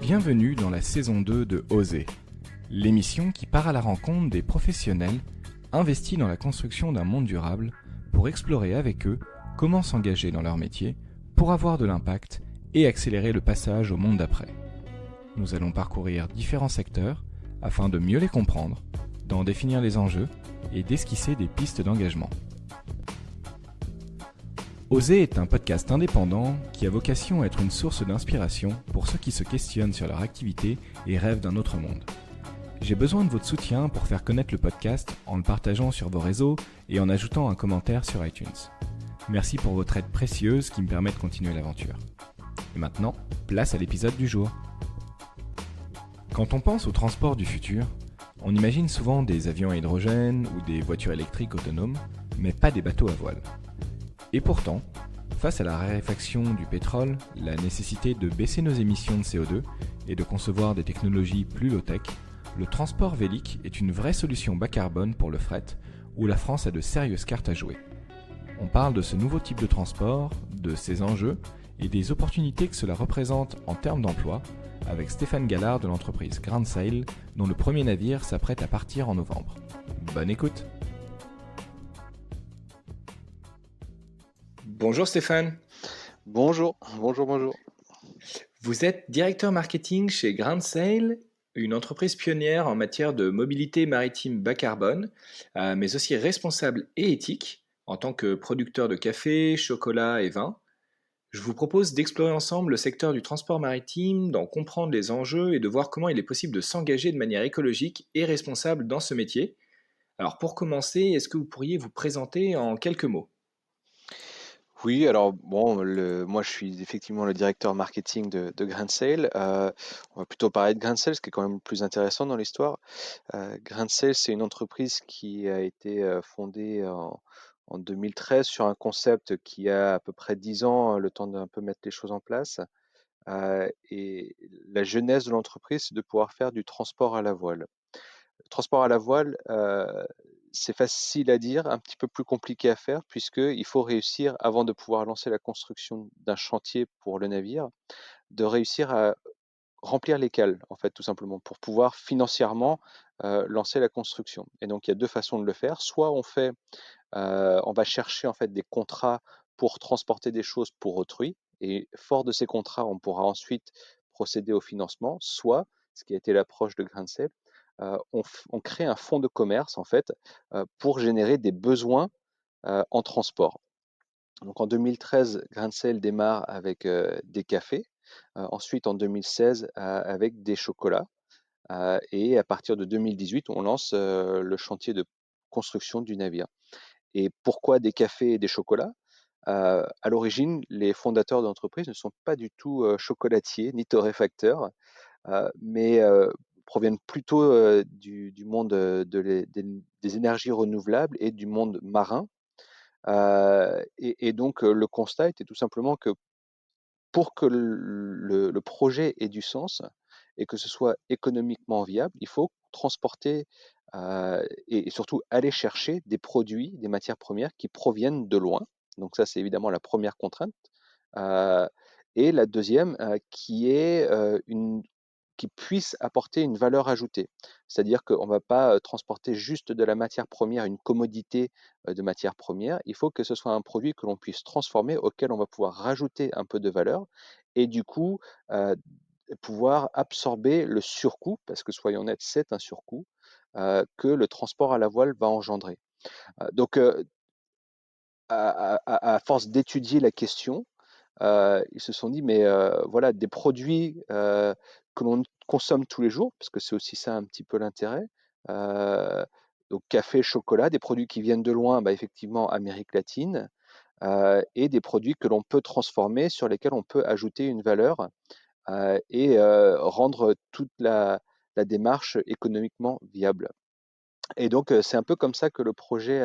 Bienvenue dans la saison 2 de Oser, l'émission qui part à la rencontre des professionnels investis dans la construction d'un monde durable pour explorer avec eux comment s'engager dans leur métier pour avoir de l'impact et accélérer le passage au monde d'après. Nous allons parcourir différents secteurs afin de mieux les comprendre, d'en définir les enjeux et d'esquisser des pistes d'engagement. Oser est un podcast indépendant qui a vocation à être une source d'inspiration pour ceux qui se questionnent sur leur activité et rêvent d'un autre monde. J'ai besoin de votre soutien pour faire connaître le podcast en le partageant sur vos réseaux et en ajoutant un commentaire sur iTunes. Merci pour votre aide précieuse qui me permet de continuer l'aventure. Et maintenant, place à l'épisode du jour. Quand on pense au transport du futur, on imagine souvent des avions à hydrogène ou des voitures électriques autonomes, mais pas des bateaux à voile. Et pourtant, face à la raréfaction du pétrole, la nécessité de baisser nos émissions de CO2 et de concevoir des technologies plus low-tech, le transport vélique est une vraie solution bas carbone pour le fret, où la France a de sérieuses cartes à jouer. On parle de ce nouveau type de transport, de ses enjeux et des opportunités que cela représente en termes d'emploi, avec Stéphane Gallard de l'entreprise Grand Sail, dont le premier navire s'apprête à partir en novembre. Bonne écoute! Bonjour Stéphane. Bonjour. Vous êtes directeur marketing chez Grand Sail, une entreprise pionnière en matière de mobilité maritime bas carbone, mais aussi responsable et éthique en tant que producteur de café, chocolat et vin. Je vous propose d'explorer ensemble le secteur du transport maritime, d'en comprendre les enjeux et de voir comment il est possible de s'engager de manière écologique et responsable dans ce métier. Alors pour commencer, est-ce que vous pourriez vous présenter en quelques mots ? Oui, alors bon, moi je suis effectivement le directeur marketing de Grand Sail. On va plutôt parler de Grand Sail, ce qui est quand même le plus intéressant dans l'histoire. Grand Sail, c'est une entreprise qui a été fondée en 2013 sur un concept qui a à peu près 10 ans, le temps d'un peu mettre les choses en place. Et la genèse de l'entreprise, c'est de pouvoir faire du transport à la voile. Le transport à la voile, c'est facile à dire, un petit peu plus compliqué à faire, puisqu'il faut réussir, avant de pouvoir lancer la construction d'un chantier pour le navire, de réussir à remplir les cales, en fait, tout simplement, pour pouvoir financièrement lancer la construction. Et donc, il y a deux façons de le faire. Soit on va chercher en fait des contrats pour transporter des choses pour autrui, et fort de ces contrats, on pourra ensuite procéder au financement. Soit, ce qui a été l'approche de Grand Sail, on crée un fonds de commerce en fait pour générer des besoins en transport. Donc en 2013, Grand Sail démarre avec des cafés, ensuite en 2016 avec des chocolats, et à partir de 2018, on lance le chantier de construction du navire. Et pourquoi des cafés et des chocolats? À l'origine, les fondateurs de l'entreprise ne sont pas du tout chocolatiers ni torréfacteurs, mais proviennent plutôt du monde des énergies renouvelables et du monde marin. Et donc, le constat était tout simplement que pour que le projet ait du sens et que ce soit économiquement viable, il faut transporter et surtout aller chercher des produits, des matières premières qui proviennent de loin. Donc ça, c'est évidemment la première contrainte. Euh, et la deuxième, qui puisse apporter une valeur ajoutée. C'est-à-dire qu'on ne va pas transporter juste de la matière première, une commodité de matière première. Il faut que ce soit un produit que l'on puisse transformer, auquel on va pouvoir rajouter un peu de valeur et du coup euh, pouvoir absorber le surcoût, parce que soyons honnêtes, c'est un surcoût que le transport à la voile va engendrer. Donc, à force d'étudier la question, ils se sont dit, mais voilà, des produits que l'on consomme tous les jours, parce que c'est aussi ça un petit peu l'intérêt. Euh, donc café, chocolat, des produits qui viennent de loin, bah, effectivement Amérique latine, et des produits que l'on peut transformer, sur lesquels on peut ajouter une valeur et rendre toute la démarche économiquement viable. Et donc c'est un peu comme ça que le projet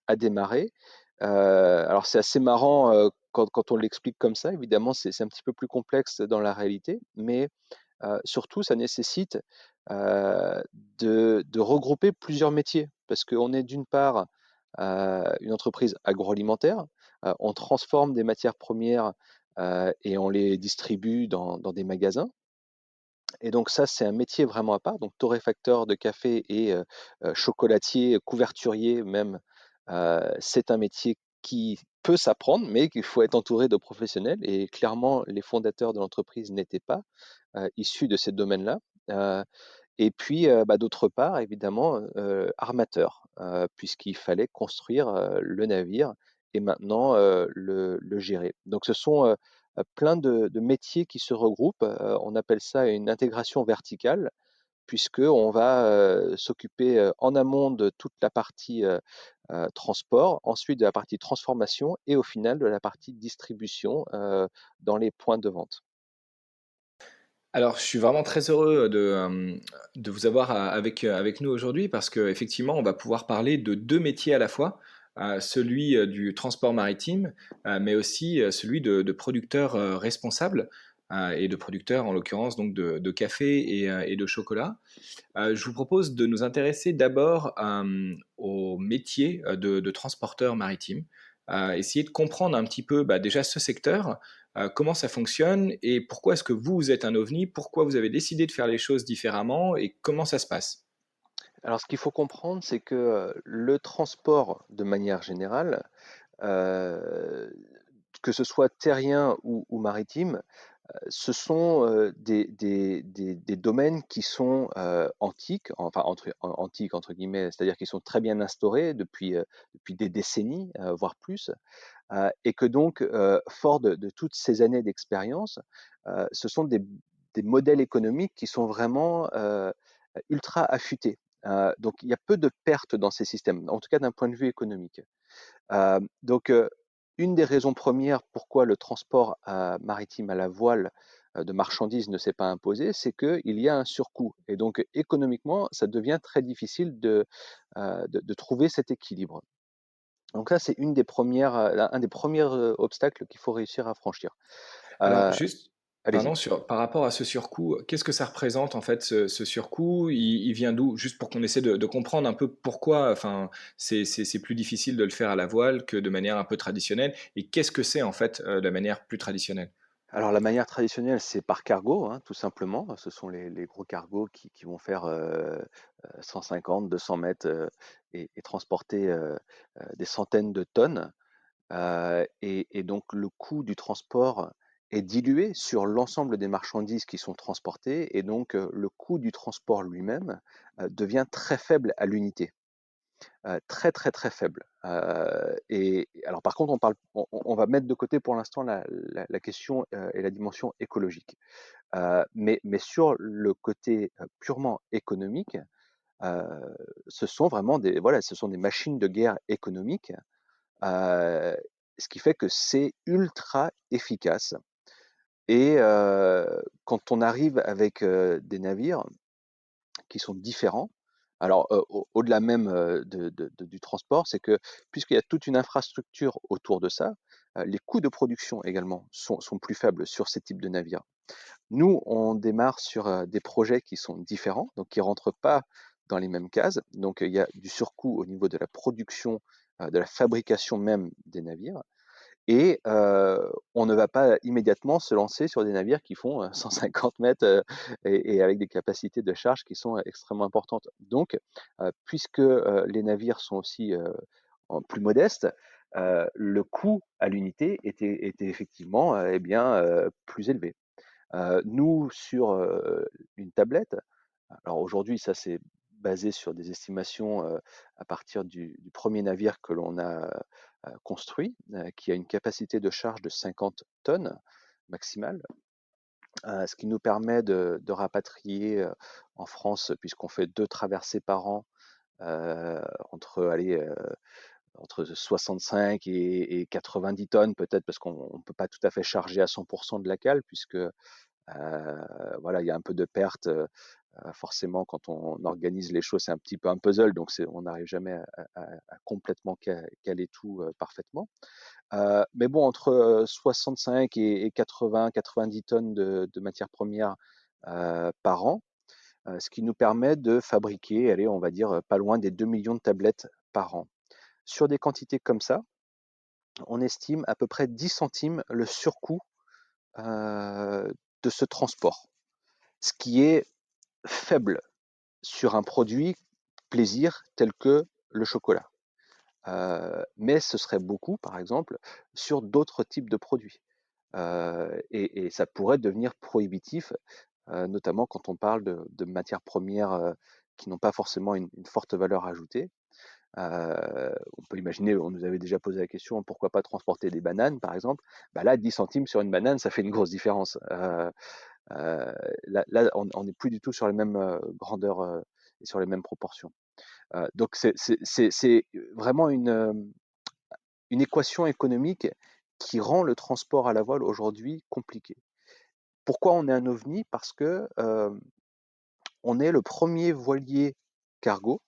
a démarré. Alors c'est assez marrant quand on l'explique comme ça, évidemment c'est un petit peu plus complexe dans la réalité, mais surtout ça nécessite de regrouper plusieurs métiers, parce qu'on est d'une part une entreprise agroalimentaire, on transforme des matières premières et on les distribue dans des magasins. Et donc ça, c'est un métier vraiment à part. Donc torréfacteur de café et chocolatier, couverturier même, c'est un métier qui peut s'apprendre, mais qu'il faut être entouré de professionnels. Et clairement, les fondateurs de l'entreprise n'étaient pas issus de ces domaines-là. Euh, et puis, d'autre part, évidemment, armateur, puisqu'il fallait construire le navire et maintenant le gérer. Donc, ce sont plein de métiers qui se regroupent. On appelle ça une intégration verticale, puisqu'on va s'occuper en amont de toute la partie transport, ensuite de la partie transformation et au final de la partie distribution dans les points de vente. Alors, je suis vraiment très heureux de vous avoir avec nous aujourd'hui parce qu'effectivement, on va pouvoir parler de 2 métiers à la fois, celui, du transport maritime, mais aussi, celui de producteur, responsable, et de producteur, en l'occurrence, donc de café et de chocolat. Je vous propose de nous intéresser d'abord au métier de transporteur maritime, essayer de comprendre un petit peu déjà ce secteur, comment ça fonctionne et pourquoi est-ce que vous êtes un ovni, pourquoi vous avez décidé de faire les choses différemment et comment ça se passe. Alors, ce qu'il faut comprendre, c'est que le transport, de manière générale, euh, que ce soit terrien ou maritime, ce sont des domaines qui sont antiques, enfin antiques entre guillemets, c'est-à-dire qui sont très bien instaurés depuis des décennies, voire plus, et que donc, fort de toutes ces années d'expérience, ce sont des modèles économiques qui sont vraiment ultra affûtés. Donc il y a peu de pertes dans ces systèmes, en tout cas d'un point de vue économique. Donc, une des raisons premières pourquoi le transport maritime à la voile de marchandises ne s'est pas imposé, c'est qu'il y a un surcoût. Et donc, économiquement, ça devient très difficile de trouver cet équilibre. Donc ça, c'est un des premiers obstacles qu'il faut réussir à franchir. Alors Euh, juste, Allez-y. pardon, par rapport à ce surcoût, qu'est-ce que ça représente en fait ce surcoût? Il vient d'où? Juste pour qu'on essaie de comprendre un peu pourquoi, enfin, c'est plus difficile de le faire à la voile que de manière un peu traditionnelle. Et qu'est-ce que c'est en fait la manière plus traditionnelle? Alors la manière traditionnelle, c'est par cargo, hein, tout simplement. Ce sont les gros cargos qui vont faire 150, 200 mètres et transporter des centaines de tonnes. Et donc le coût du transport est dilué sur l'ensemble des marchandises qui sont transportées, et donc le coût du transport lui-même devient très faible à l'unité, très très très faible. Et alors par contre, on va mettre de côté pour l'instant la question et la dimension écologique. Mais sur le côté purement économique, euh, ce sont vraiment voilà, ce sont des machines de guerre économiques, euh, ce qui fait que c'est ultra efficace. Et quand on arrive avec des navires qui sont différents, alors au-delà même du transport, c'est que puisqu'il y a toute une infrastructure autour de ça, les coûts de production également sont plus faibles sur ces types de navires. Nous, on démarre sur des projets qui sont différents, donc qui ne rentrent pas dans les mêmes cases. Donc il y a du surcoût au niveau de la production, de la fabrication même des navires. Et on ne va pas immédiatement se lancer sur des navires qui font 150 mètres et avec des capacités de charge qui sont extrêmement importantes. Donc, puisque les navires sont aussi plus modestes, le coût à l'unité était effectivement plus élevé. Nous, sur une tablette, alors aujourd'hui, ça c'est basé sur des estimations à partir du premier navire que l'on a construit, qui a une capacité de charge de 50 tonnes maximale, ce qui nous permet de rapatrier en France, puisqu'on fait 2 traversées par an, euh, entre, allez, euh, entre 65 et 90 tonnes peut-être, parce qu'on ne peut pas tout à fait charger à 100% de la cale, puisque voilà, il y a un peu de perte. Forcément, quand on organise les choses, c'est un petit peu un puzzle, donc on n'arrive jamais à complètement caler tout parfaitement. Mais bon, entre 65 et 80, 90 tonnes de matières premières par an, ce qui nous permet de fabriquer, allez, on va dire, pas loin des 2 millions de tablettes par an. Sur des quantités comme ça, on estime à peu près 10 centimes le surcoût de ce transport. ce qui est faible sur un produit plaisir tel que le chocolat. Mais ce serait beaucoup, par exemple, sur d'autres types de produits. Et ça pourrait devenir prohibitif, notamment quand on parle de matières premières qui n'ont pas forcément une forte valeur ajoutée. On peut imaginer, on nous avait déjà posé la question, pourquoi pas transporter des bananes, par exemple. Bah là, 10 centimes sur une banane, ça fait une grosse différence. Là, on n'est plus du tout sur les mêmes grandeurs et sur les mêmes proportions. Donc c'est vraiment une équation économique qui rend le transport à la voile aujourd'hui compliqué. Pourquoi on est un ovni? Parce que on est le premier voilier cargo,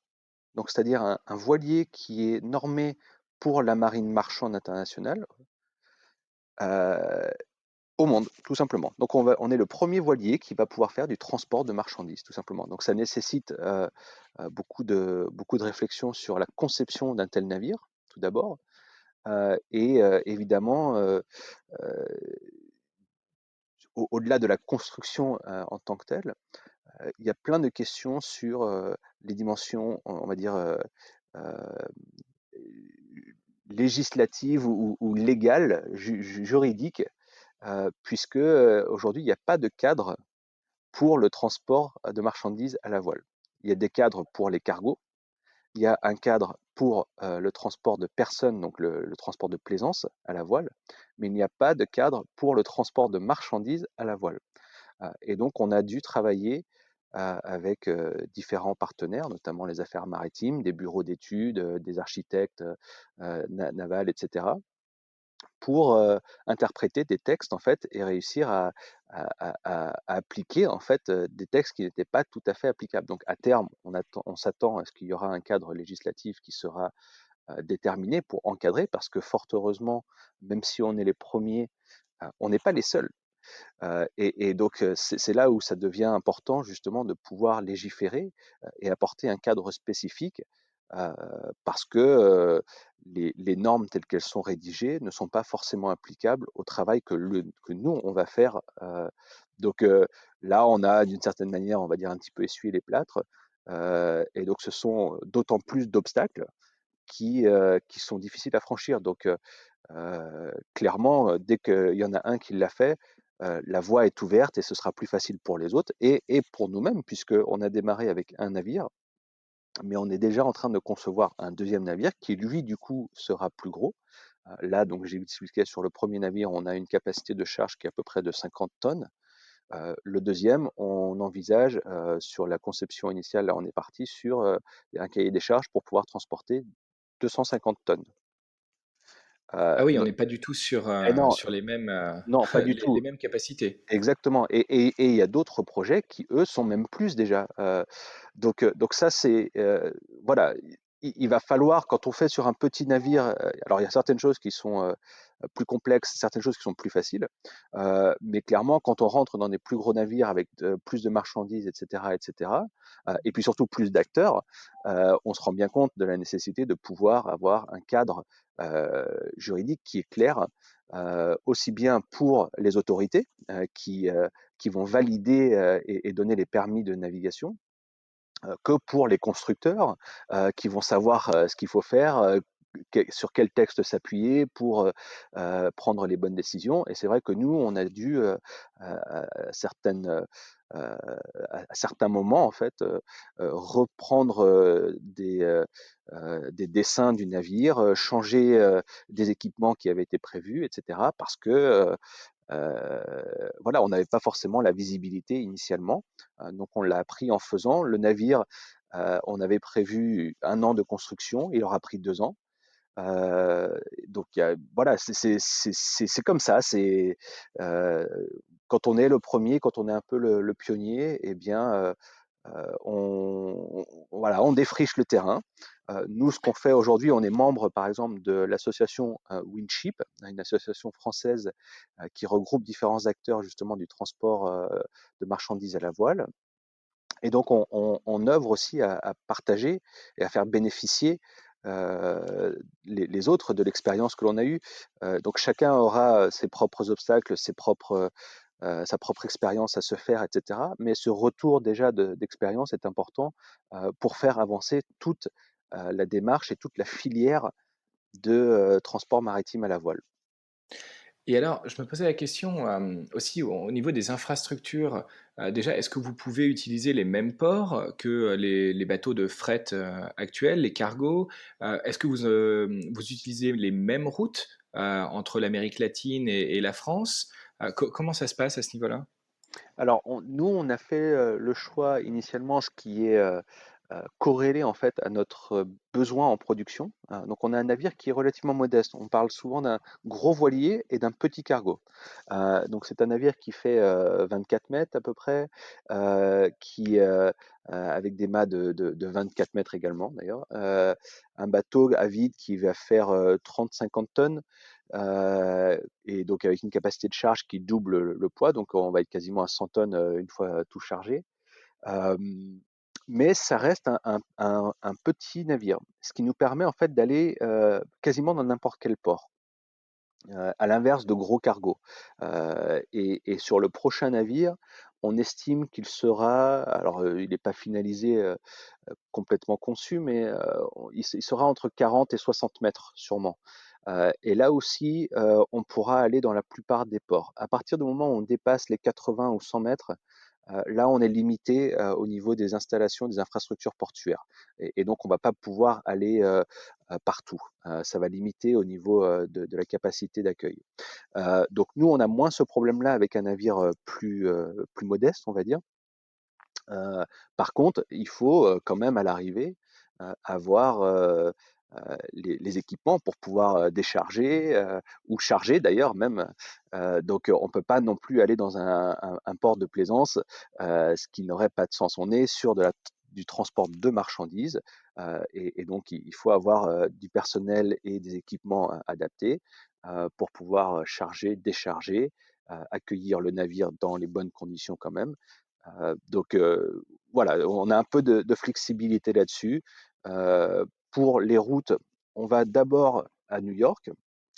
donc c'est-à-dire un voilier qui est normé pour la marine marchande internationale au monde, tout simplement. Donc on est le premier voilier qui va pouvoir faire du transport de marchandises, tout simplement. Donc ça nécessite beaucoup de réflexion sur la conception d'un tel navire, tout d'abord, et évidemment, au-delà de la construction en tant que telle, il y a plein de questions sur les dimensions, on va dire, législatives ou légales, juridiques, puisque aujourd'hui, il n'y a pas de cadre pour le transport de marchandises à la voile. Il y a des cadres pour les cargos, il y a un cadre pour le transport de personnes, donc le transport de plaisance à la voile, mais il n'y a pas de cadre pour le transport de marchandises à la voile. Et donc, on a dû travailler avec différents partenaires, notamment les affaires maritimes, des bureaux d'études, des architectes navals, etc., pour interpréter des textes en fait et réussir à appliquer en fait des textes qui n'étaient pas tout à fait applicables. Donc à terme, on s'attend à ce qu'il y aura un cadre législatif qui sera déterminé pour encadrer, parce que fort heureusement, même si on est les premiers, on n'est pas les seuls. Et donc, c'est là où ça devient important justement de pouvoir légiférer et apporter un cadre spécifique, euh, parce que les normes telles qu'elles sont rédigées ne sont pas forcément applicables au travail que nous, on va faire. Donc là, on a d'une certaine manière, on va dire, un petit peu essuyé les plâtres. Et donc, ce sont d'autant plus d'obstacles qui sont difficiles à franchir. Donc, clairement, dès qu'il y en a un qui l'a fait, la voie est ouverte et ce sera plus facile pour les autres et pour nous-mêmes, puisqu'on a démarré avec un navire, mais on est déjà en train de concevoir un deuxième navire qui, lui, du coup, sera plus gros. Là, donc, j'ai expliqué sur le premier navire, on a une capacité de charge qui est à peu près de 50 tonnes. Le deuxième, on envisage, sur la conception initiale, là, on est parti sur un cahier des charges pour pouvoir transporter 250 tonnes. Ah oui, on No- n'est pas du tout sur, et non, sur les mêmes, non, pas du les tout. mêmes capacités. Exactement. Et il y a d'autres projets qui, eux, sont même plus déjà. Donc ça, c'est voilà. Il va falloir, quand on fait sur un petit navire, alors il y a certaines choses qui sont plus complexes, certaines choses qui sont plus faciles, mais clairement, quand on rentre dans des plus gros navires avec plus de marchandises, etc., etc., et puis surtout plus d'acteurs, on se rend bien compte de la nécessité de pouvoir avoir un cadre juridique qui est clair, aussi bien pour les autorités qui vont valider et donner les permis de navigation, que pour les constructeurs qui vont savoir ce qu'il faut faire, sur quel texte s'appuyer pour prendre les bonnes décisions. Et c'est vrai que nous, on a dû, certaines, à certains moments, en fait, reprendre des dessins du navire, changer des équipements qui avaient été prévus, etc., parce que voilà, on n'avait pas forcément la visibilité initialement. Donc on l'a appris en faisant. Le navire, on avait prévu 1 an de construction, il aura pris 2 ans. Donc voilà, c'est comme ça. Euh, Quand on est le premier, quand on est un peu le pionnier, eh bien, voilà, on défriche le terrain. Nous, ce qu'on fait aujourd'hui, on est membre, par exemple, de l'association Winship, une association française qui regroupe différents acteurs justement du transport de marchandises à la voile. Et donc, on œuvre aussi à partager et à faire bénéficier les autres de l'expérience que l'on a eue. Donc, chacun aura ses propres obstacles, ses propres sa propre expérience à se faire, etc. Mais ce retour déjà d'expérience est important pour faire avancer toute la démarche et toute la filière de transport maritime à la voile. Et alors, je me posais la question, aussi au niveau des infrastructures, déjà, est-ce que vous pouvez utiliser les mêmes ports que les bateaux de fret, actuels, les cargos? Est-ce que vous utilisez les mêmes routes, entre l'Amérique latine et la France? Comment ça se passe à ce niveau-là? Alors, nous, on a fait le choix initialement, ce qui est corrélé en fait à notre besoin en production. Donc, on a un navire qui est relativement modeste. On parle souvent d'un gros voilier et d'un petit cargo. Donc, c'est un navire qui fait 24 mètres à peu près, avec des mâts de 24 mètres également d'ailleurs. Un bateau à vide qui va faire 30-50 tonnes. Et donc avec une capacité de charge qui double le poids, donc on va être quasiment à 100 tonnes une fois tout chargé. Mais ça reste un petit navire, ce qui nous permet en fait d'aller quasiment dans n'importe quel port, à l'inverse de gros cargos. Et sur le prochain navire, on estime qu'il sera, alors il n'est pas finalisé, complètement conçu, mais il sera entre 40 et 60 mètres sûrement. Et là aussi, on pourra aller dans la plupart des ports. À partir du moment où on dépasse les 80 ou 100 mètres, là, on est limité au niveau des installations, des infrastructures portuaires. Et donc, on ne va pas pouvoir aller partout. Ça va limiter au niveau de la capacité d'accueil. Donc, nous, on a moins ce problème-là avec un navire plus modeste, on va dire. Par contre, il faut quand même à l'arrivée avoir les équipements pour pouvoir décharger ou charger d'ailleurs même. Donc on ne peut pas non plus aller dans un port de plaisance, ce qui n'aurait pas de sens. On est sur du transport de marchandises et donc il faut avoir du personnel et des équipements adaptés pour pouvoir charger, décharger, accueillir le navire dans les bonnes conditions quand même. Donc voilà, on a un peu de flexibilité là-dessus. Pour les routes, on va d'abord à New York.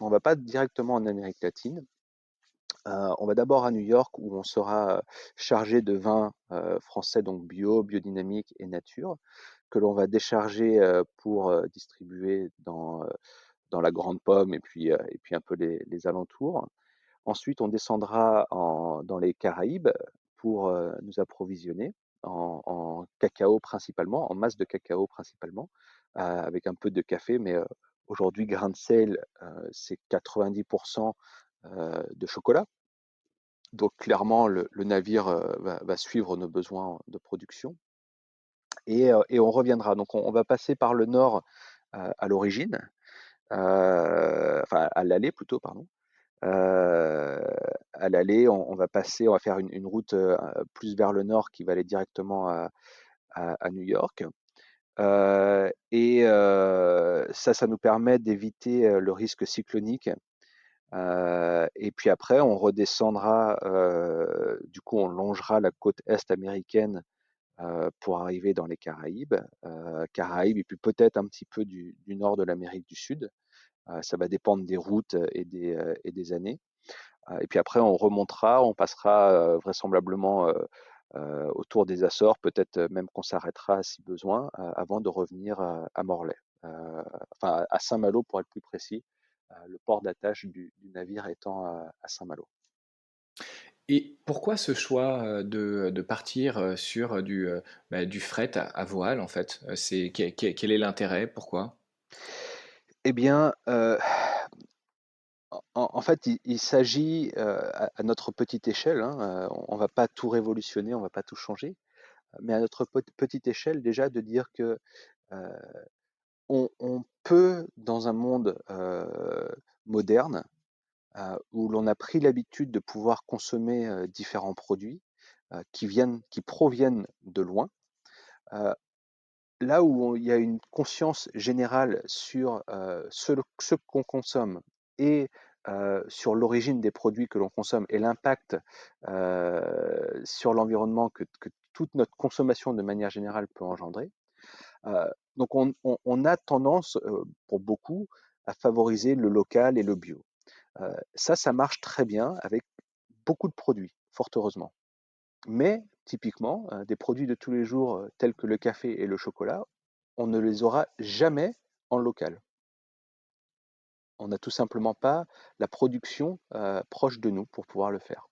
On va pas directement en Amérique latine. On va d'abord à New York où on sera chargé de vins français, donc bio, biodynamique et nature, que l'on va décharger pour distribuer dans la Grande Pomme et puis un peu les alentours. Ensuite, on descendra dans les Caraïbes pour nous approvisionner en cacao principalement, en masse de cacao principalement, avec un peu de café, mais aujourd'hui, Grain de Sel, c'est 90% de chocolat. Donc clairement, le navire va suivre nos besoins de production et on reviendra. Donc on va passer par le nord à l'origine, enfin à l'aller plutôt, pardon. Euh, à l'aller, on va passer, on va faire une route plus vers le nord qui va aller directement à New York. Ça nous permet d'éviter le risque cyclonique. Et puis après, on redescendra, du coup, on longera la côte est américaine pour arriver dans les Caraïbes, Caraïbes et puis peut-être un petit peu du nord de l'Amérique du Sud. Ça va dépendre des routes et des années. Et puis après, on remontera, on passera vraisemblablement autour des Açores, peut-être même qu'on s'arrêtera si besoin, avant de revenir à Morlaix. Enfin, à Saint-Malo pour être plus précis, le port d'attache du navire étant à Saint-Malo. Et pourquoi ce choix, de partir, sur du fret à voile, en fait? C'est quel est l'intérêt? Pourquoi? Eh bien, en fait, il s'agit à notre petite échelle, hein, on ne va pas tout révolutionner, on ne va pas tout changer, mais à notre petite échelle déjà de dire que euh, on peut, dans un monde moderne, où l'on a pris l'habitude de pouvoir consommer différents produits qui proviennent de loin, euh, là où il y a une conscience générale sur ce qu'on consomme et sur l'origine des produits que l'on consomme et l'impact sur l'environnement que toute notre consommation de manière générale peut engendrer. Donc on a tendance, pour beaucoup, à favoriser le local et le bio. Ça marche très bien avec beaucoup de produits. fort heureusement. Mais typiquement, des produits de tous les jours, tels que le café et le chocolat, on ne les aura jamais en local. On n'a tout simplement pas la production, proche de nous pour pouvoir le faire.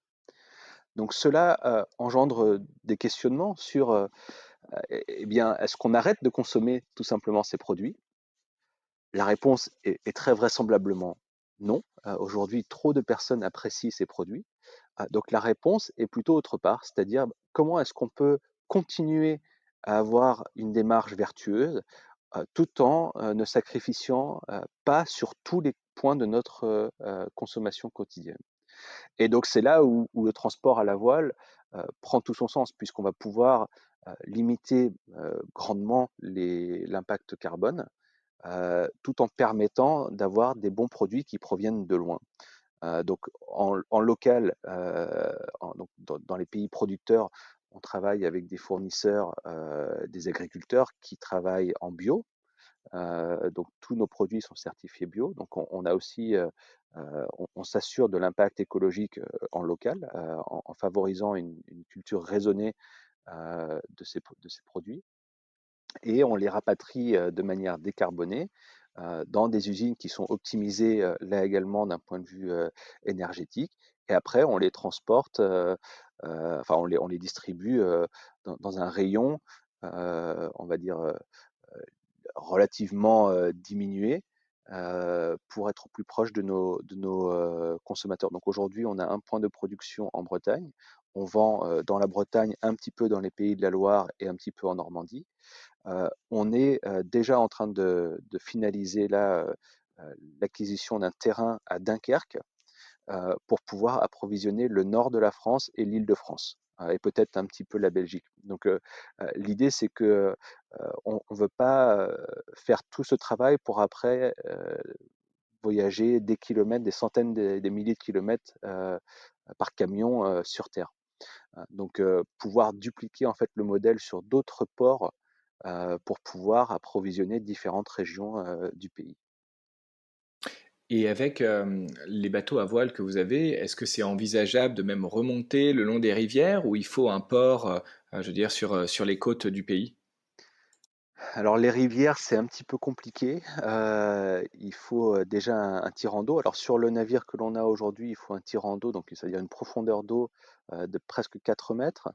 Donc cela, engendre, des questionnements sur, eh bien, est-ce qu'on arrête de consommer tout simplement ces produits? La réponse est très vraisemblablement non. Aujourd'hui, trop de personnes apprécient ces produits. Donc la réponse est plutôt autre part, c'est-à-dire comment est-ce qu'on peut continuer à avoir une démarche vertueuse, tout en, ne sacrifiant, pas sur tous les points de notre, consommation quotidienne. Et donc c'est là où le transport à la voile, prend tout son sens puisqu'on va pouvoir, limiter, grandement l'impact carbone, tout en permettant d'avoir des bons produits qui proviennent de loin. Donc en local, donc dans les pays producteurs, on travaille avec des fournisseurs, des agriculteurs qui travaillent en bio. Donc tous nos produits sont certifiés bio. Donc on a aussi, on s'assure de l'impact écologique, en local, en favorisant une culture raisonnée, de ces produits et on les rapatrie, de manière décarbonée, dans des usines qui sont optimisées, là également d'un point de vue, énergétique et après on les transporte, enfin on les distribue, dans un rayon, on va dire, relativement, diminué, pour être au plus proche de nos, consommateurs. Donc aujourd'hui, on a un point de production en Bretagne. On vend, dans la Bretagne, un petit peu dans les Pays de la Loire et un petit peu en Normandie. On est, déjà en train de finaliser là, l'acquisition d'un terrain à Dunkerque, pour pouvoir approvisionner le nord de la France et l'Île-de-France, et peut-être un petit peu la Belgique. Donc l'idée c'est que, on ne veut pas, faire tout ce travail pour après, voyager des kilomètres, des centaines, des milliers de kilomètres, par camion, sur terre. Donc pouvoir dupliquer en fait le modèle sur d'autres ports, pour pouvoir approvisionner différentes régions, du pays. Et avec, les bateaux à voile que vous avez, est-ce que c'est envisageable de même remonter le long des rivières ou il faut un port, je veux dire sur les côtes du pays? Alors les rivières, c'est un petit peu compliqué. Il faut, déjà un tirant d'eau. Alors sur le navire que l'on a aujourd'hui, il faut un tirant d'eau, donc c'est-à-dire une profondeur d'eau, de presque 4 mètres,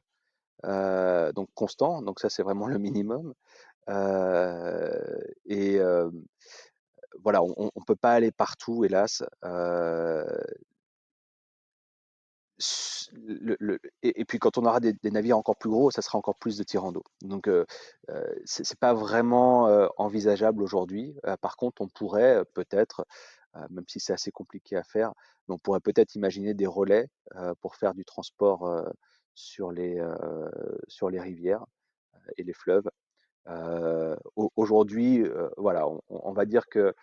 donc constant, donc ça c'est vraiment le minimum. Et voilà, on peut pas aller partout hélas. Et puis quand on aura des navires encore plus gros, ça sera encore plus de tirants d'eau. Donc c'est pas vraiment, envisageable aujourd'hui. Par contre, on pourrait, peut-être, même si c'est assez compliqué à faire, mais on pourrait peut-être imaginer des relais, pour faire du transport, sur les rivières, et les fleuves. Aujourd'hui, voilà, on va dire que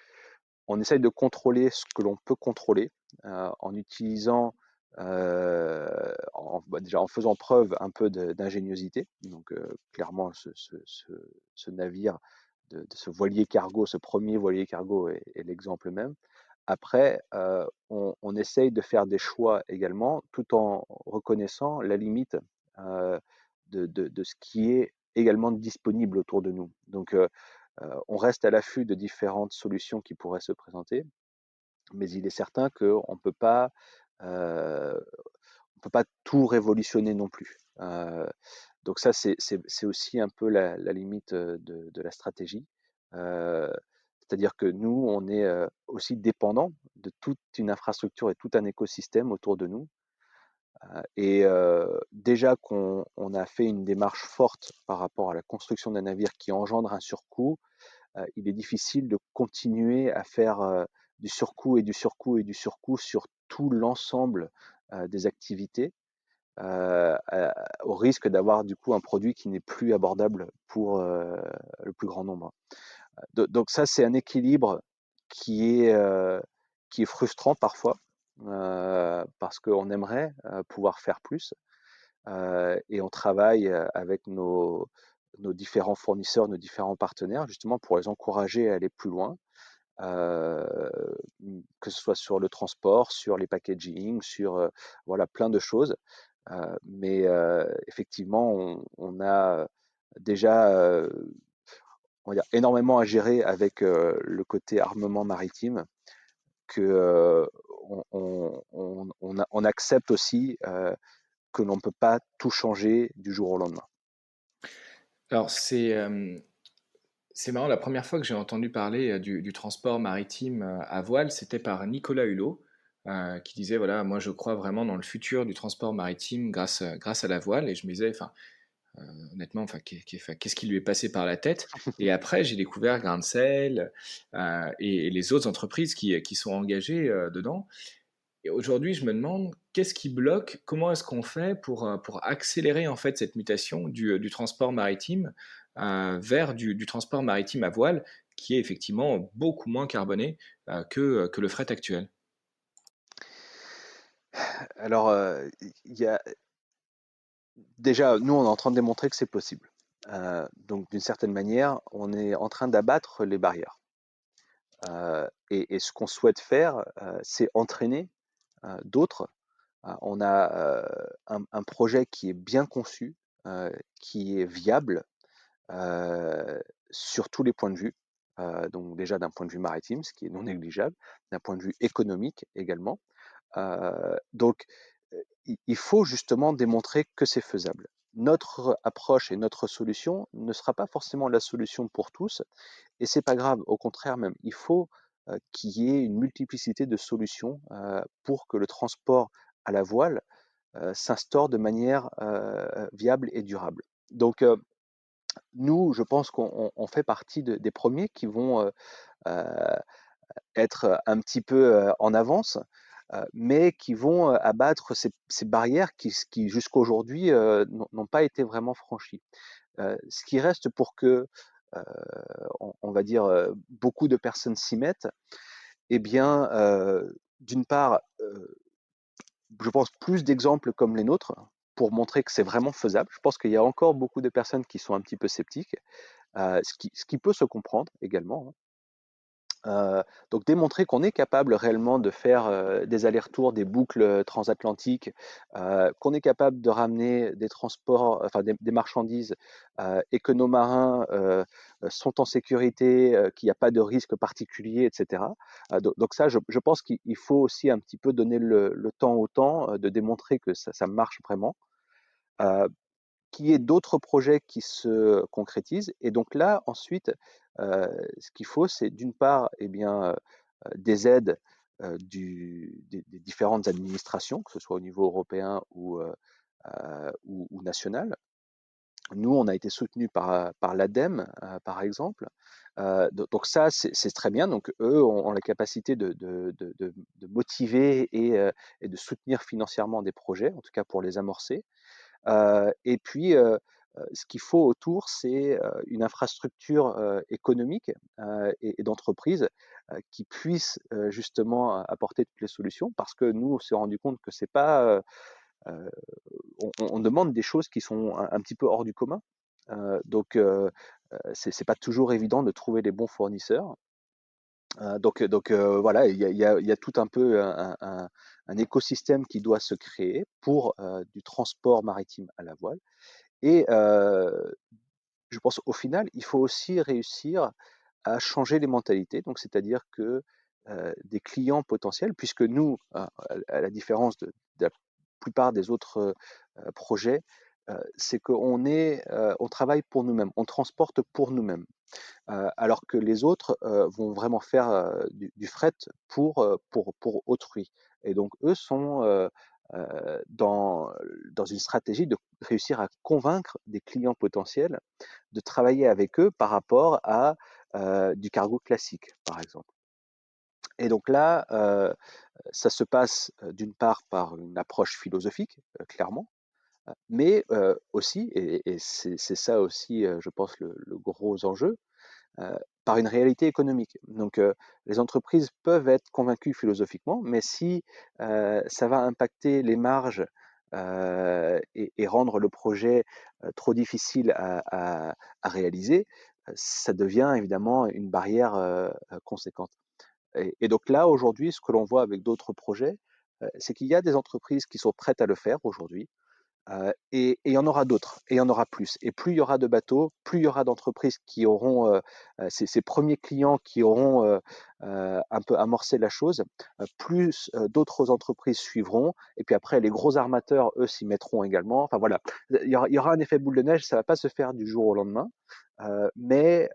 on essaye de contrôler ce que l'on peut contrôler, en utilisant, déjà en faisant preuve un peu d'ingéniosité. Donc, clairement, ce navire, de ce voilier cargo, ce premier voilier cargo est l'exemple même. Après, on essaye de faire des choix également, tout en reconnaissant la limite, euh, de ce qui est également disponible autour de nous. Donc, on reste à l'affût de différentes solutions qui pourraient se présenter, mais il est certain heu, on peut pas tout révolutionner non plus. Donc ça, c'est aussi un peu la limite, de la stratégie. Heu, C'est-à-dire que nous, on est, aussi dépendant de toute une infrastructure et tout un écosystème autour de nous. Et déjà qu'on a fait une démarche forte par rapport à la construction d'un navire qui engendre un surcoût, il est difficile de continuer à faire, du surcoût et du surcoût et du surcoût sur tout l'ensemble, des activités, au risque d'avoir du coup un produit qui n'est plus abordable pour, le plus grand nombre. Donc ça, c'est un équilibre qui est, heu, qui est frustrant parfois, parce qu'on aimerait, pouvoir faire plus, et on travaille, avec nos différents fournisseurs, nos différents partenaires, justement pour les encourager à aller plus loin, heu, que ce soit sur le transport, sur les packaging, sur, voilà plein de choses. Mais effectivement, on a déjà on va dire, énormément à gérer avec le côté armement maritime que on accepte aussi que l'on ne peut pas tout changer du jour au lendemain. Alors c'est marrant, la première fois que j'ai entendu parler du transport maritime à voile, c'était par Nicolas Hulot, qui disait, voilà, moi je crois vraiment dans le futur du transport maritime grâce à la voile. Et je me disais, enfin, honnêtement, enfin, qu'est-ce qui lui est passé par la tête? Et après, j'ai découvert Grain de Sel et les autres entreprises qui sont engagées dedans. Et aujourd'hui, je me demande qu'est-ce qui bloque, comment est-ce qu'on fait pour accélérer en fait cette mutation du transport maritime vers du transport maritime à voile, qui est effectivement beaucoup moins carboné que le fret actuel. Alors, il y a déjà, nous, on est en train de démontrer que c'est possible. Donc, d'une certaine manière, on est en train d'abattre les barrières. Et ce qu'on souhaite faire, c'est entraîner d'autres. On a un projet qui est bien conçu, qui est viable sur tous les points de vue. Donc déjà d'un point de vue maritime, ce qui est non négligeable, d'un point de vue économique également. Donc il faut justement démontrer que c'est faisable. Notre approche et notre solution ne sera pas forcément la solution pour tous, et c'est pas grave. Au contraire même, il faut qu'il y ait une multiplicité de solutions pour que le transport à la voile s'instaure de manière viable et durable. Donc nous, je pense qu'on fait partie des premiers qui vont euh, être un petit peu en avance, mais qui vont abattre ces barrières qui jusqu'à aujourd'hui n'ont pas été vraiment franchies. Ce qui reste pour que, euh, on va dire, beaucoup de personnes s'y mettent, eh bien, d'une part, je pense plus d'exemples comme les nôtres pour montrer que c'est vraiment faisable. Je pense qu'il y a encore beaucoup de personnes qui sont un petit peu sceptiques, ce qui peut se comprendre également, hein. Donc démontrer qu'on est capable réellement de faire des allers-retours, des boucles transatlantiques, qu'on est capable de ramener des transports, enfin des marchandises, et que nos marins sont en sécurité, qu'il n'y a pas de risque particulier, etc. Donc ça, je pense qu'il faut aussi un petit peu donner le temps au temps, de démontrer que ça marche vraiment. Euh, qu'il y ait d'autres projets qui se concrétisent. Et donc là, ensuite, ce qu'il faut, c'est d'une part, eh bien, des aides des différentes administrations, que ce soit au niveau européen ou national. Nous, on a été soutenus par l'ADEME, par exemple. Donc ça, c'est très bien. Donc eux ont la capacité de motiver et de soutenir financièrement des projets, en tout cas pour les amorcer. Et puis, ce qu'il faut autour, c'est une infrastructure économique et d'entreprise qui puisse justement apporter toutes les solutions, parce que nous, on s'est rendu compte que c'est pas, euh, on demande des choses qui sont un petit peu hors du commun. Donc, c'est pas toujours évident de trouver les bons fournisseurs. Donc, voilà, il y a tout un peu un écosystème qui doit se créer pour du transport maritime à la voile. Et je pense au final, il faut aussi réussir à changer les mentalités. Donc, c'est-à-dire que des clients potentiels, puisque nous, à la différence de la plupart des autres projets, c'est on travaille pour nous-mêmes, on transporte pour nous-mêmes. Alors que les autres vont vraiment faire du fret pour autrui. Et donc, eux sont dans une stratégie de réussir à convaincre des clients potentiels de travailler avec eux par rapport à du cargo classique, par exemple. Et donc là, ça se passe d'une part par une approche philosophique, clairement, mais aussi, et c'est ça aussi, je pense, le gros enjeu, par une réalité économique. Donc, les entreprises peuvent être convaincues philosophiquement, mais si ça va impacter les marges et rendre le projet trop difficile à réaliser, ça devient évidemment une barrière conséquente. Et donc là, aujourd'hui, ce que l'on voit avec d'autres projets, c'est qu'il y a des entreprises qui sont prêtes à le faire aujourd'hui. Et il y en aura d'autres, et il y en aura plus. Et plus il y aura de bateaux, plus il y aura d'entreprises qui auront ces premiers clients qui auront un peu amorcé la chose, plus d'autres entreprises suivront. Et puis après, les gros armateurs, eux, s'y mettront également. Enfin voilà, il y aura un effet boule de neige. Ça va pas se faire du jour au lendemain, mais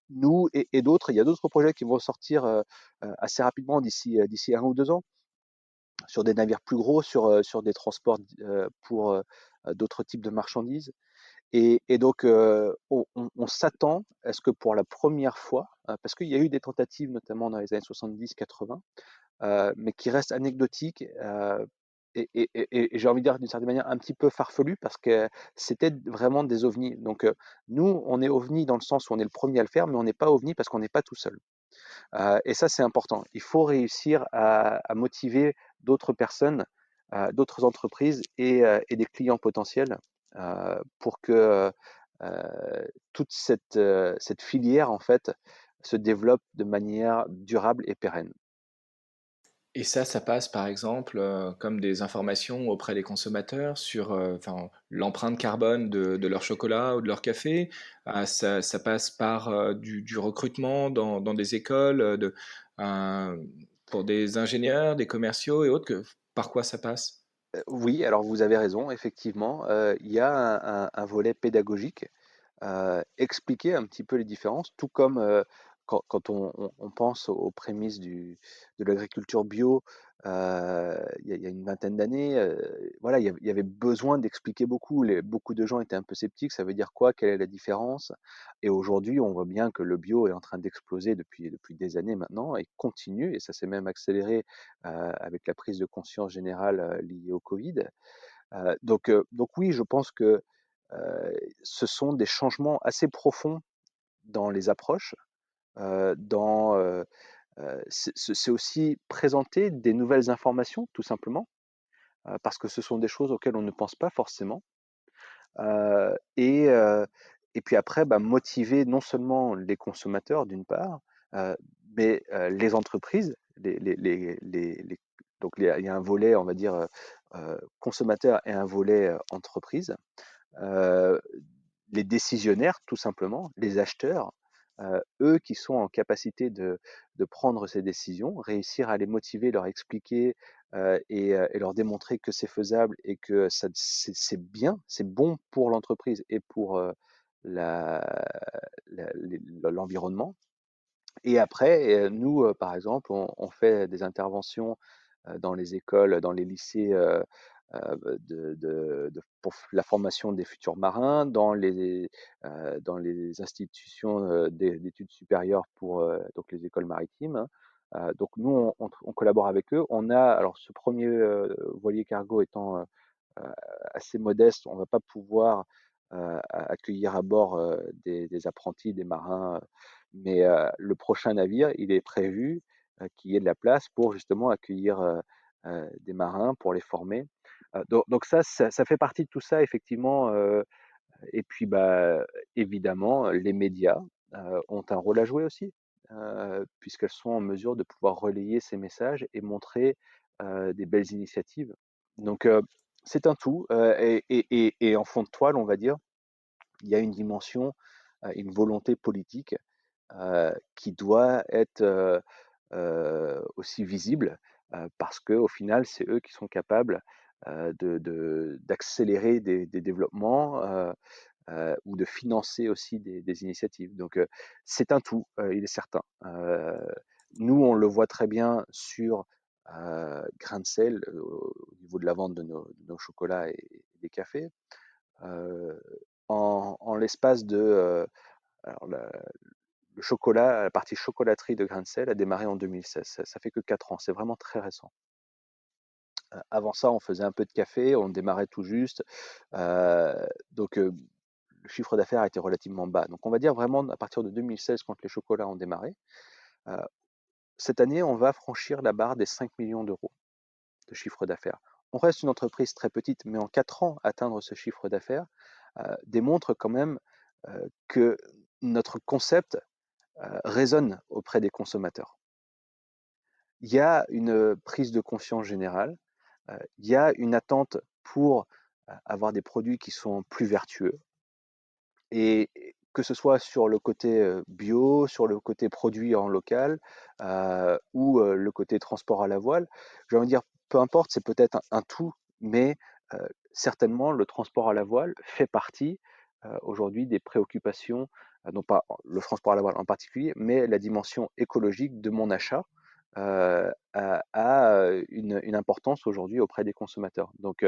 nous et d'autres, il y a d'autres projets qui vont sortir assez rapidement d'ici 1 ou 2 ans sur des navires plus gros, sur des transports pour d'autres types de marchandises. Et donc, on s'attend à ce que pour la première fois, parce qu'il y a eu des tentatives, notamment dans les années 70-80, mais qui restent anecdotiques, et j'ai envie de dire d'une certaine manière un petit peu farfelues, parce que c'était vraiment des ovnis. Donc, nous, on est ovnis dans le sens où on est le premier à le faire, mais on n'est pas ovnis parce qu'on n'est pas tout seul. Et ça, c'est important. Il faut réussir à motiver d'autres personnes, d'autres entreprises et des clients potentiels pour que toute cette filière, en fait, se développe de manière durable et pérenne. Et ça passe par exemple, comme des informations auprès des consommateurs sur, enfin, l'empreinte carbone de leur chocolat ou de leur café. Ça passe par, du recrutement dans des écoles, pour des ingénieurs, des commerciaux et autres par quoi ça passe? Oui, alors vous avez raison, effectivement, il y a un volet pédagogique, expliquer un petit peu les différences, tout comme quand on pense aux prémices de l'agriculture bio, il y a une vingtaine d'années, voilà, il y avait besoin d'expliquer beaucoup. Beaucoup de gens étaient un peu sceptiques, ça veut dire quoi? Quelle est la différence? Et aujourd'hui, on voit bien que le bio est en train d'exploser depuis des années maintenant et continue, et ça s'est même accéléré avec la prise de conscience générale liée au Covid. Donc oui, je pense que ce sont des changements assez profonds dans les approches, c'est aussi présenter des nouvelles informations, tout simplement, parce que ce sont des choses auxquelles on ne pense pas forcément. Heu et heu et puis après, bah, motiver non seulement les consommateurs d'une part, heu, mais les entreprises, donc il y a un volet, on va dire, consommateur, et un volet, entreprise. Heu, les décisionnaires, tout simplement, les acheteurs, eux qui sont en capacité de prendre ces décisions, réussir à les motiver, leur expliquer, et leur démontrer que c'est faisable et que ça c'est bien, c'est bon pour l'entreprise et pour, la l'environnement. Et après, nous, par exemple, on fait des interventions dans les écoles, dans les lycées, pour la formation des futurs marins, dans les institutions d'études supérieures pour donc les écoles maritimes, hein. Donc nous, on collabore avec eux. On a, alors ce premier voilier cargo étant assez modeste, on ne va pas pouvoir accueillir à bord des apprentis, des marins, mais le prochain navire, il est prévu qu'il y ait de la place pour justement accueillir des marins, pour les former. Donc ça fait partie de tout ça, effectivement. Et puis, bah, évidemment, les médias ont un rôle à jouer aussi, puisqu'elles sont en mesure de pouvoir relayer ces messages et montrer des belles initiatives. Donc, c'est un tout, et en fond de toile, on va dire, il y a une dimension, une volonté politique qui doit être aussi visible, parce qu'au final, c'est eux qui sont capables d'accélérer des développements, ou de financer aussi des initiatives. Donc, c'est un tout, il est certain. Nous, on le voit très bien sur Grain de Sel, au niveau de la vente de nos chocolats et des cafés. Euh, en l'espace de alors le chocolat, la partie chocolaterie de Grain de Sel a démarré en 2016. Ça fait que 4 ans, c'est vraiment très récent. Avant ça, on faisait un peu de café, on démarrait tout juste. Donc, le chiffre d'affaires a été relativement bas. Donc on va dire vraiment à partir de 2016, quand les chocolats ont démarré. Euh, Cette année, on va franchir la barre des 5 millions d'euros de chiffre d'affaires. On reste une entreprise très petite, mais en 4 ans, atteindre ce chiffre d'affaires démontre quand même que notre concept résonne auprès des consommateurs. Il y a une prise de conscience générale, il y a une attente pour avoir des produits qui sont plus vertueux. Et que ce soit sur le côté bio, sur le côté produit en local ou le côté transport à la voile, j'ai envie de dire, peu importe, c'est peut-être un tout, mais certainement le transport à la voile fait partie aujourd'hui des préoccupations, non pas le transport à la voile en particulier, mais la dimension écologique de mon achat a une importance aujourd'hui auprès des consommateurs. Donc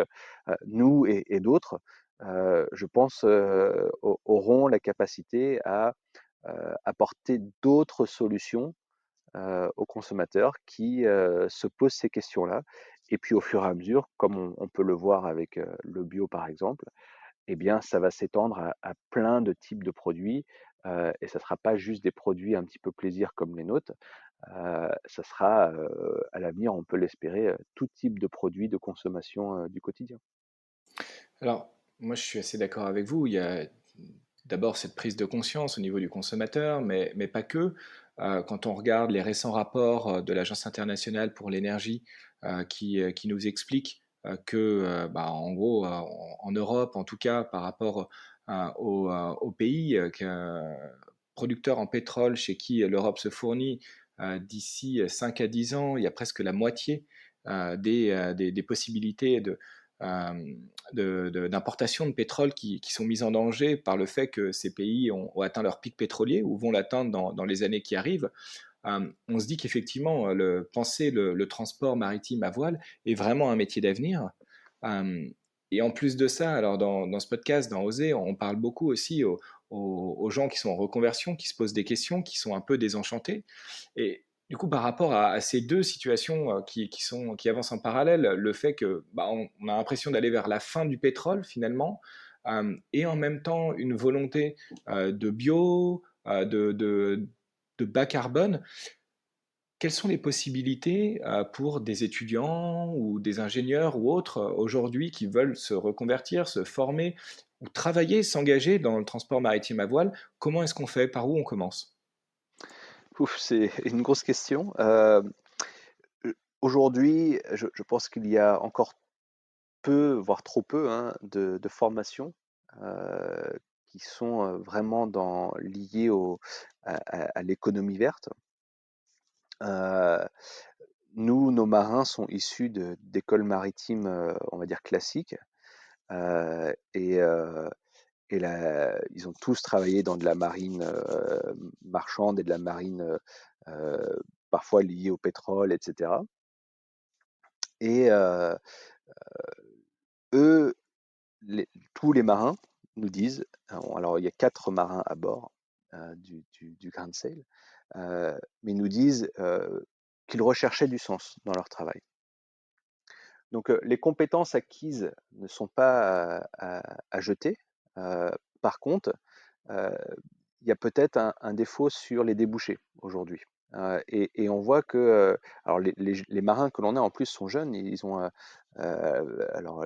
nous et d'autres, je pense, auront la capacité à apporter d'autres solutions aux consommateurs qui se posent ces questions-là. Et puis au fur et à mesure, comme on peut le voir avec le bio par exemple, eh bien ça va s'étendre à plein de types de produits et ça ne sera pas juste des produits un petit peu plaisir comme les nôtres. Ça sera à l'avenir, on peut l'espérer, tout type de produits de consommation du quotidien. Alors, moi, je suis assez d'accord avec vous. Il y a d'abord cette prise de conscience au niveau du consommateur, mais pas que. Quand on regarde les récents rapports de l'Agence internationale pour l'énergie qui nous expliquent que, en gros, en Europe, en tout cas, par rapport aux pays producteurs en pétrole chez qui l'Europe se fournit, d'ici 5 à 10 ans, il y a presque la moitié des possibilités d'importation de pétrole qui sont mises en danger par le fait que ces pays ont atteint leur pic pétrolier ou vont l'atteindre dans les années qui arrivent. On se dit qu'effectivement, penser le transport maritime à voile est vraiment un métier d'avenir. Euh, et en plus de ça, alors dans ce podcast, dans Oser, on parle beaucoup aussi aux gens qui sont en reconversion, qui se posent des questions, qui sont un peu désenchantés. Et du coup, par rapport à ces deux situations qui avancent en parallèle, le fait que on a l'impression d'aller vers la fin du pétrole finalement, et en même temps une volonté de bio, de bas carbone, quelles sont les possibilités pour des étudiants ou des ingénieurs ou autres aujourd'hui qui veulent se reconvertir, se former ou travailler, s'engager dans le transport maritime à voile? Comment est-ce qu'on fait? Par où on commence? Ouf, c'est une grosse question. Aujourd'hui, je pense qu'il y a encore peu, voire trop peu, hein, de formations qui sont vraiment liées à l'économie verte. Euh, Nous, nos marins sont issus d'écoles maritimes, on va dire classiques, euh, et, euh, ils ont tous travaillé dans de la marine marchande et de la marine euh, parfois liée au pétrole, etc. Et eux, tous les marins nous disent, alors il y a 4 marins à bord du Grand Sail, mais ils nous disent qu'ils recherchaient du sens dans leur travail. Donc les compétences acquises ne sont pas à jeter. Euh, Par contre, euh, il y a peut-être un défaut sur les débouchés aujourd'hui. Et on voit que alors les marins que l'on a en plus sont jeunes, ils ont alors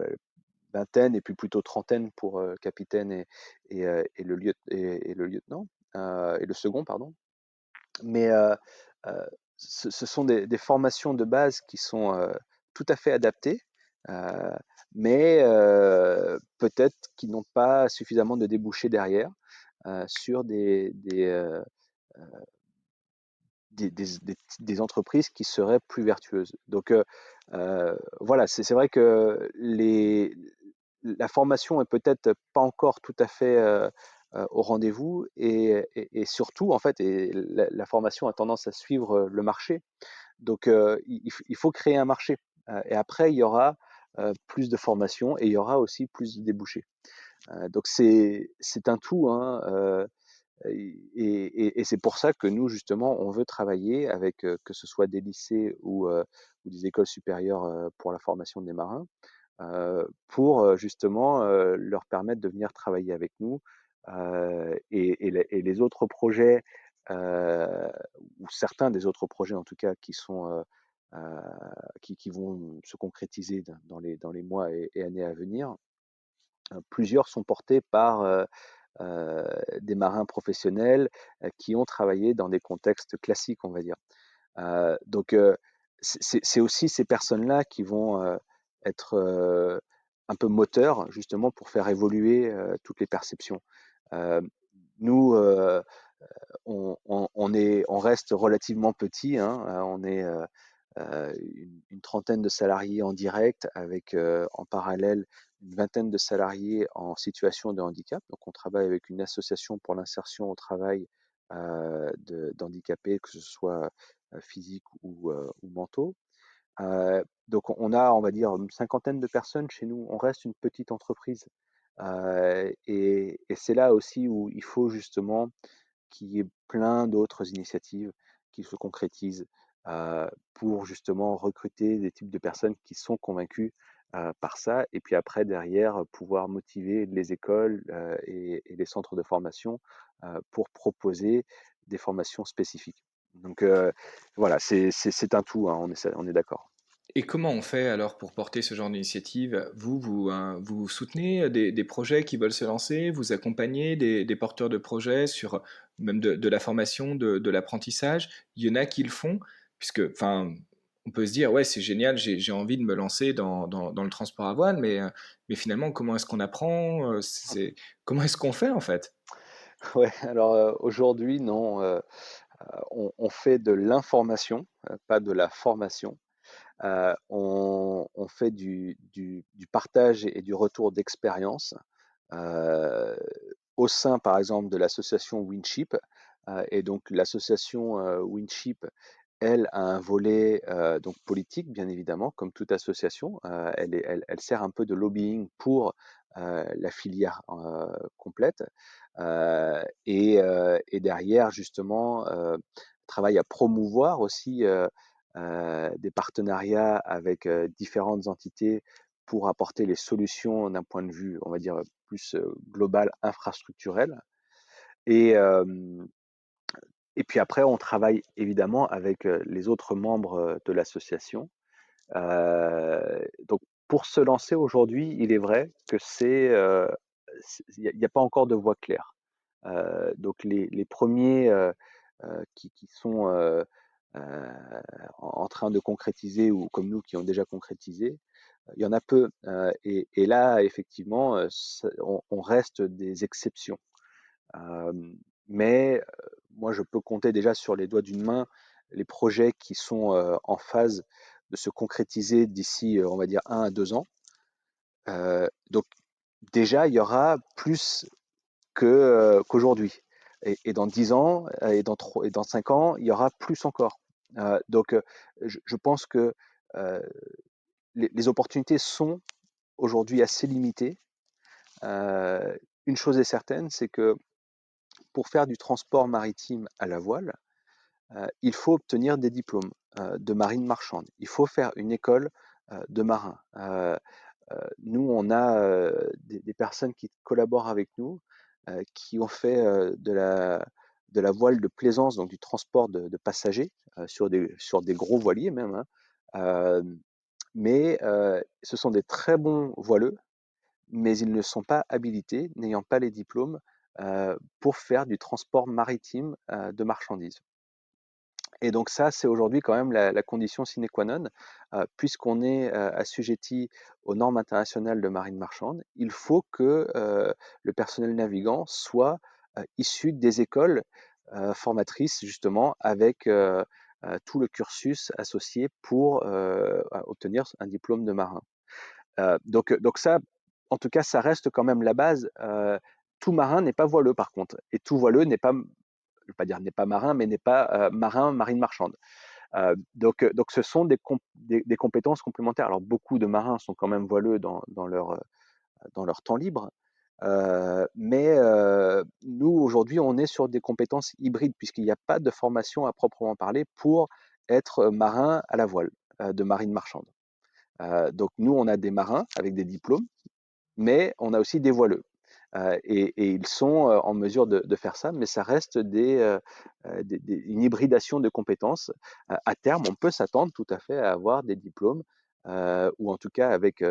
vingtaine et puis plutôt trentaine pour capitaine et le lieutenant et le second, pardon. Mais euh, ce sont des formations de base qui sont tout à fait adaptées, euh, mais peut-être qui n'ont pas suffisamment de débouchés derrière sur des entreprises qui seraient plus vertueuses. Donc voilà, c'est vrai que la formation est peut-être pas encore tout à fait au rendez-vous et surtout en fait la formation a tendance à suivre le marché. Donc il faut créer un marché et après il y aura plus de formation et il y aura aussi plus de débouchés. Donc c'est un tout, hein, et c'est pour ça que nous, justement, on veut travailler avec, que ce soit des lycées ou des écoles supérieures pour la formation des marins, pour justement leur permettre de venir travailler avec nous. Et les autres projets, euh, ou certains des autres projets en tout cas, euh, qui vont se concrétiser dans les mois et années à venir, plusieurs sont portés par des marins professionnels qui ont travaillé dans des contextes classiques, on va dire. Donc, c'est aussi ces personnes-là qui vont être un peu moteur justement pour faire évoluer toutes les perceptions. Euh, Nous, on reste relativement petit, hein, on est une trentaine de salariés en direct avec en parallèle une vingtaine de salariés en situation de handicap. Donc on travaille avec une association pour l'insertion au travail d'handicapés, que ce soit physiques ou mentaux. Donc on va dire, une cinquantaine de personnes chez nous. On reste une petite entreprise. Et c'est là aussi où il faut justement qu'il y ait plein d'autres initiatives qui se concrétisent pour justement recruter des types de personnes qui sont convaincues par ça, et puis après derrière pouvoir motiver les écoles et les centres de formation pour proposer des formations spécifiques. Donc voilà, c'est un tout, hein, on est d'accord. Et comment on fait alors pour porter ce genre d'initiative? Vous soutenez des projets qui veulent se lancer, vous accompagnez des porteurs de projets sur même de la formation, de l'apprentissage. Il y en a qui le font, puisque, enfin, on peut se dire, ouais, c'est génial, j'ai envie de me lancer dans le transport à voile, mais finalement, comment est-ce qu'on apprend? Comment est-ce qu'on fait en fait? Ouais, alors aujourd'hui, non, on fait de l'information, pas de la formation. On fait du partage et du retour d'expérience euh, au sein, par exemple, de l'association Winship. Et donc, l'association Winship, elle, a un volet donc politique, bien évidemment, comme toute association. Elle sert un peu de lobbying pour la filière complète. Et derrière, justement, travaille à promouvoir aussi des partenariats avec différentes entités pour apporter les solutions d'un point de vue, on va dire, plus global, infrastructurel. Et, euh, et puis après, on travaille évidemment avec les autres membres de l'association. Donc, pour se lancer aujourd'hui, il est vrai que il n'y a pas encore de voie claire. Donc, les premiers qui sont en train de concrétiser, ou comme nous qui ont déjà concrétisé, il y en a peu. Et là, effectivement, on reste des exceptions. Euh, mais moi, je peux compter déjà sur les doigts d'une main les projets qui sont en phase de se concrétiser d'ici, on va dire, 1 à 2 ans. Donc déjà, il y aura plus qu'aujourd'hui. Et dans 10 ans, et dans 5 ans, il y aura plus encore. Donc je pense que euh, les opportunités sont aujourd'hui assez limitées. Euh, une chose est certaine, c'est que pour faire du transport maritime à la voile, il faut obtenir des diplômes de marine marchande. Il faut faire une école de marin. Nous, on a des personnes qui collaborent avec nous, qui ont fait de la voile de plaisance, donc du transport de passagers sur des gros voiliers même, hein. Euh, mais ce sont des très bons voileux, mais ils ne sont pas habilités, n'ayant pas les diplômes, pour faire du transport maritime de marchandises. Et donc ça, c'est aujourd'hui quand même la condition sine qua non, puisqu'on est assujetti aux normes internationales de marine marchande. Il faut que le personnel navigant soit issu des écoles formatrices, justement, avec tout le cursus associé pour obtenir un diplôme de marin. Donc ça, en tout cas, ça reste quand même la base. Tout marin n'est pas voileux, par contre, et tout voileux n'est pas, je ne vais pas dire n'est pas marin, mais n'est pas marine marchande. Donc ce sont des compétences complémentaires. Alors beaucoup de marins sont quand même voileux dans leur temps libre, mais nous aujourd'hui on est sur des compétences hybrides puisqu'il n'y a pas de formation à proprement parler pour être marin à la voile de marine marchande. Donc nous on a des marins avec des diplômes, mais on a aussi des voileux. Et ils sont en mesure de faire ça, mais ça reste une hybridation de compétences. À terme, on peut s'attendre tout à fait à avoir des diplômes, ou en tout cas avec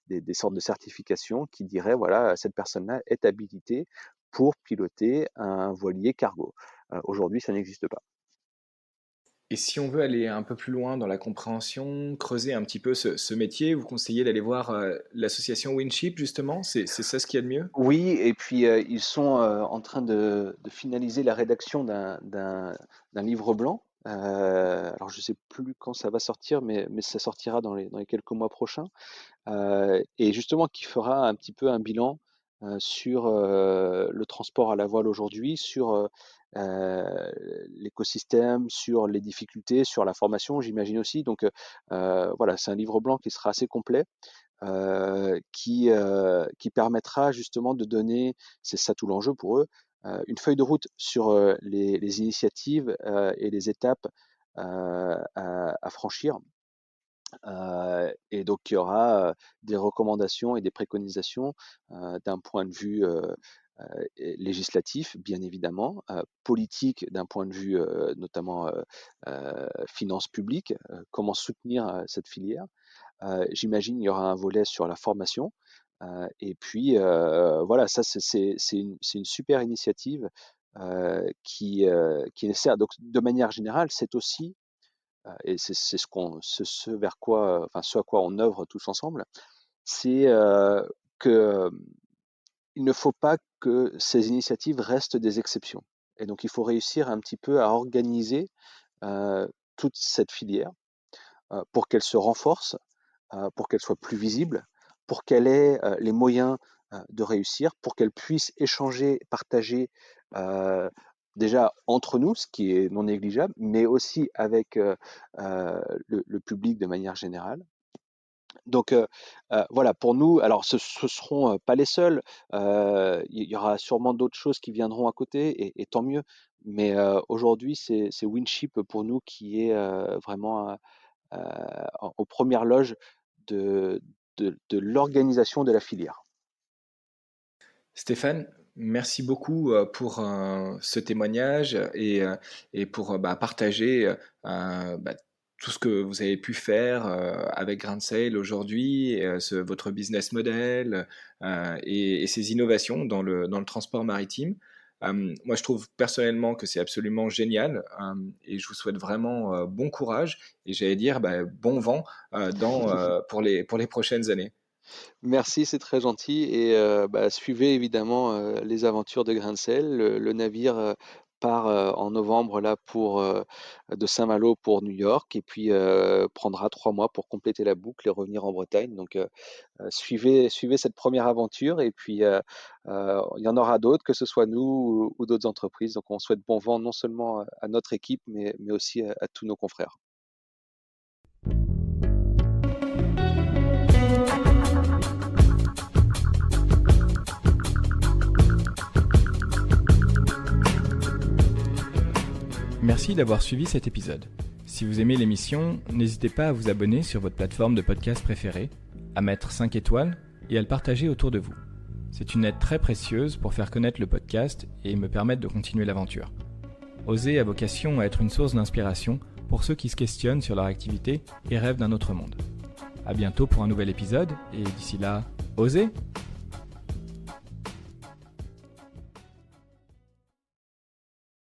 des sortes de certifications qui diraient, voilà, cette personne-là est habilitée pour piloter un voilier cargo. Aujourd'hui, ça n'existe pas. Et si on veut aller un peu plus loin dans la compréhension, creuser un petit peu ce métier, vous conseillez d'aller voir l'association Winship justement? C'est ça ce qu'il y a de mieux? Oui, et puis ils sont en train de finaliser la rédaction d'un livre blanc. Alors je sais plus quand ça va sortir, mais ça sortira dans les quelques mois prochains. Et justement qui fera un petit peu un bilan sur le transport à la voile aujourd'hui, sur l'écosystème, sur les difficultés, sur la formation, j'imagine aussi. Donc voilà, c'est un livre blanc qui sera assez complet, qui permettra justement de donner, c'est ça tout l'enjeu pour eux, une feuille de route sur les initiatives et les étapes à franchir. Et donc il y aura des recommandations et des préconisations d'un point de vue législatif, bien évidemment, politique d'un point de vue notamment finances publiques, comment soutenir cette filière. J'imagine il y aura un volet sur la formation. Et puis voilà, ça c'est une super initiative qui est nécessaire. Donc de manière générale, c'est aussi et c'est ce vers quoi, enfin ce à quoi on œuvre tous ensemble, c'est que il ne faut pas que ces initiatives restent des exceptions. Et donc il faut réussir un petit peu à organiser toute cette filière pour qu'elle se renforce, pour qu'elle soit plus visible, pour qu'elle ait les moyens de réussir, pour qu'elle puisse échanger, partager déjà entre nous, ce qui est non négligeable, mais aussi avec le public de manière générale. Donc voilà, pour nous, alors ce seront pas les seuls, il y aura sûrement d'autres choses qui viendront à côté et tant mieux. Mais aujourd'hui, c'est Winship pour nous qui est vraiment aux premières loges de de l'organisation de la filière. Stéphane, merci beaucoup pour ce témoignage et pour partager tout ce que vous avez pu faire avec Grain de Sail aujourd'hui, votre business model et ces innovations dans le transport maritime. Moi, je trouve personnellement que c'est absolument génial et je vous souhaite vraiment bon courage et j'allais dire bon vent pour les prochaines années. Merci, c'est très gentil et suivez évidemment, les aventures de Grain de Sel. Le navire, part, en novembre là pour, de Saint-Malo pour New York et puis, prendra 3 mois pour compléter la boucle et revenir en Bretagne. Donc, suivez cette première aventure et puis, il y en aura d'autres, que ce soit nous ou d'autres entreprises. Donc on souhaite bon vent non seulement à notre équipe, mais aussi à tous nos confrères. Merci d'avoir suivi cet épisode. Si vous aimez l'émission, n'hésitez pas à vous abonner sur votre plateforme de podcast préférée, à mettre 5 étoiles et à le partager autour de vous. C'est une aide très précieuse pour faire connaître le podcast et me permettre de continuer l'aventure. Oser a vocation à être une source d'inspiration pour ceux qui se questionnent sur leur activité et rêvent d'un autre monde. À bientôt pour un nouvel épisode et d'ici là, osez!